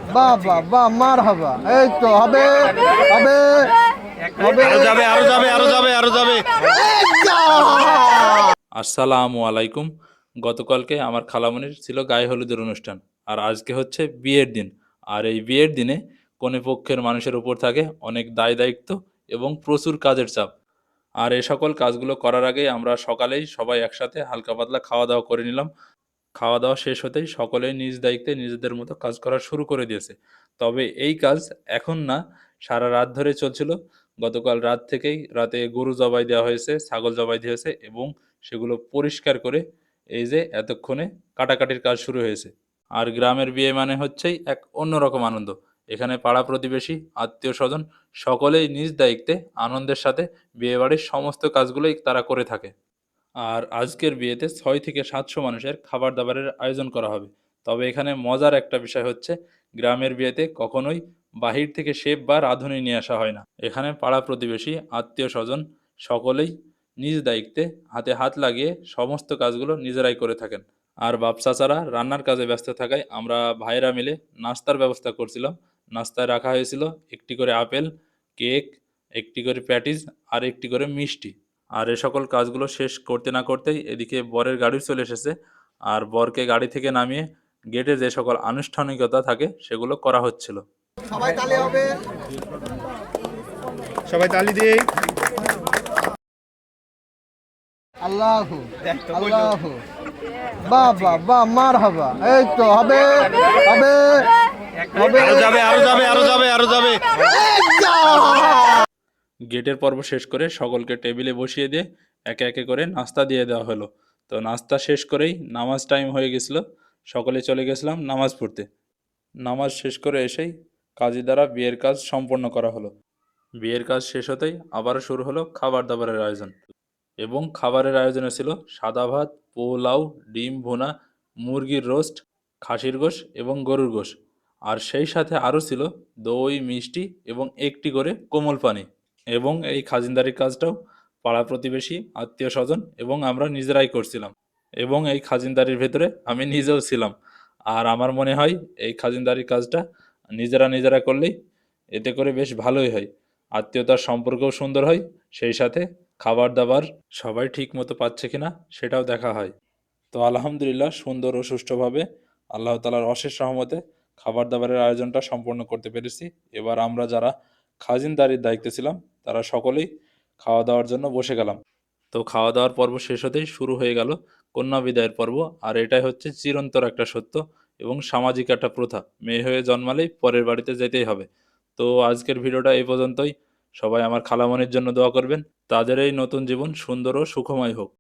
বাবা বাহ মারহাবা, এই তো হবে হবে হবে। আরো যাবে আরো যাবে আরো যাবে আরো যাবে। এই যা! আসসালামু আলাইকুম। গতকালকে আমার খালামণির ছিল গায়ে হলুদের অনুষ্ঠান। আর আজকে হচ্ছে বিয়ের দিন। আর এই বিয়ের দিনে কনেপক্ষের মানুষের উপর থাকে অনেক দায়-দায়িত্ব এবং প্রচুর কাজের চাপ। আর এ সকল কাজগুলো করার আগেই আমরা সকালেই সবাই একসাথে হালকা পাতলা খাওয়া-দাওয়া করে নিলাম। খাওয়া-দাওয়া শেষ হতেই সকলেই নিজ দায়িত্বে নিজেদের মতো কাজ করা শুরু করে দিয়েছে। তবে এই কাজ এখন না, সারা রাত ধরে চলছিল। গতকাল রাত থেকেই রাতে গরু জবাই দেওয়া হয়েছে, ছাগল জবাই দিয়েছে এবং সেগুলো পরিষ্কার করে এই যে এতক্ষণে কাটাকাটির কাজ শুরু হয়েছে। আর গ্রামের বিয়ে মানে হচ্ছেই এক অন্যরকম আনন্দ। এখানে পাড়া প্রতিবেশী, আত্মীয়স্বজন সকলেই নিজ দায়িত্বে আনন্দের সাথে বিয়েবাড়ির সমস্ত কাজগুলোই তারা করে থাকে। আর আজকের বিয়েতে ৬ থেকে ৭০০ মানুষের খাবার-দাবারের আয়োজন করা হবে। তবে এখানে মজার একটা বিষয় হচ্ছে, গ্রামের বিয়েতে কখনোই বাহির থেকে শেফ বা রাঁধুনি নিয়ে আসা হয় না। এখানে পাড়া প্রতিবেশী, আত্মীয়স্বজন সকলেই নিজ দায়িত্বে হাতে হাত লাগিয়ে সমস্ত কাজগুলো নিজেরাই করে থাকেন। আর বাপ চাচারা রান্নার কাজে ব্যস্ত থাকায় আমরা ভাইয়েরা মিলে নাস্তার ব্যবস্থা করছিলাম। নাস্তায় রাখা হয়েছিল একটি করে আপেল, কেক, একটি করে প্যাটিস আর একটি করে মিষ্টি। আর এ সকল কাজগুলো শেষ করতে না করতেই এদিকে বরের গাড়ি চলে এসেছে। আর বরকে গাড়ি থেকে নামিয়ে গেটে যে সকল আনুষ্ঠানিকতা থাকে সেগুলো করা হচ্ছিল। সবাই তালে হবে। সবাই তালি দিয়ে আল্লাহু আল্লাহু বাবা বাহ মারহাবা, এই তো হবে হবে হবে। আরো যাবে আরো যাবে আরো যাবে আরো যাবে। এই যা! গেটের পর্ব শেষ করে সকলকে টেবিলে বসিয়ে দিয়ে একে একে করে নাস্তা দিয়ে দেওয়া হলো। তো নাস্তা শেষ করেই নামাজ টাইম হয়ে গেছিল। সকলে চলে গেছিলাম নামাজ পড়তে। নামাজ শেষ করে এসেই কাজী দ্বারা বিয়ের কাজ সম্পন্ন করা হলো। বিয়ের কাজ শেষ হতেই আবারও শুরু হলো খাবার দাবারের আয়োজন। এবং খাবারের আয়োজনে ছিল সাদা ভাত, পোলাও, ডিম ভুনা, মুরগির রোস্ট, খাসির গোশ এবং গরুর গোশ। আর সেই সাথে আরও ছিল দই, মিষ্টি এবং একটি করে কোমল পানি। এবং এই খাজিনদারির কাজটাও পাড়া প্রতিবেশী, আত্মীয় স্বজন এবং আমরা নিজেরাই করছিলাম। এবং এই খাজিনদারির ভেতরে আমি নিজেও ছিলাম। আর আমার মনে হয় এই খাজিনদারির কাজটা নিজেরা নিজেরা করলেই এতে করে বেশ ভালোই হয়। আত্মীয়তার সম্পর্কও সুন্দর হয়, সেই সাথে খাবার দাবার সবাই ঠিক মতো পাচ্ছে কিনা সেটাও দেখা হয়। তো আলহামদুলিল্লাহ সুন্দর ও সুষ্ঠুভাবে আল্লাহ তাআলার অশেষ রহমতে খাবার দাবারের আয়োজনটা সম্পন্ন করতে পেরেছি। এবার আমরা যারা খাজিনদারির দায়িত্বে ছিলাম তারা সকলেই খাওয়া দাওয়ার জন্য বসে গেলাম। তো খাওয়া দাওয়ার পর্ব শেষ হতেই শুরু হয়ে গেল কন্যা বিদায়ের পর্ব। আর এটাই হচ্ছে চিরন্তর একটা সত্য এবং সামাজিক একটা প্রথা। মেয়ে হয়ে জন্মালেই পরের বাড়িতে যেতেই হবে। তো আজকের ভিডিওটা এই পর্যন্তই। সবাই আমার খালামণির জন্য দোয়া করবেন। তাদের এই নতুন জীবন সুন্দর ও সুখময় হোক।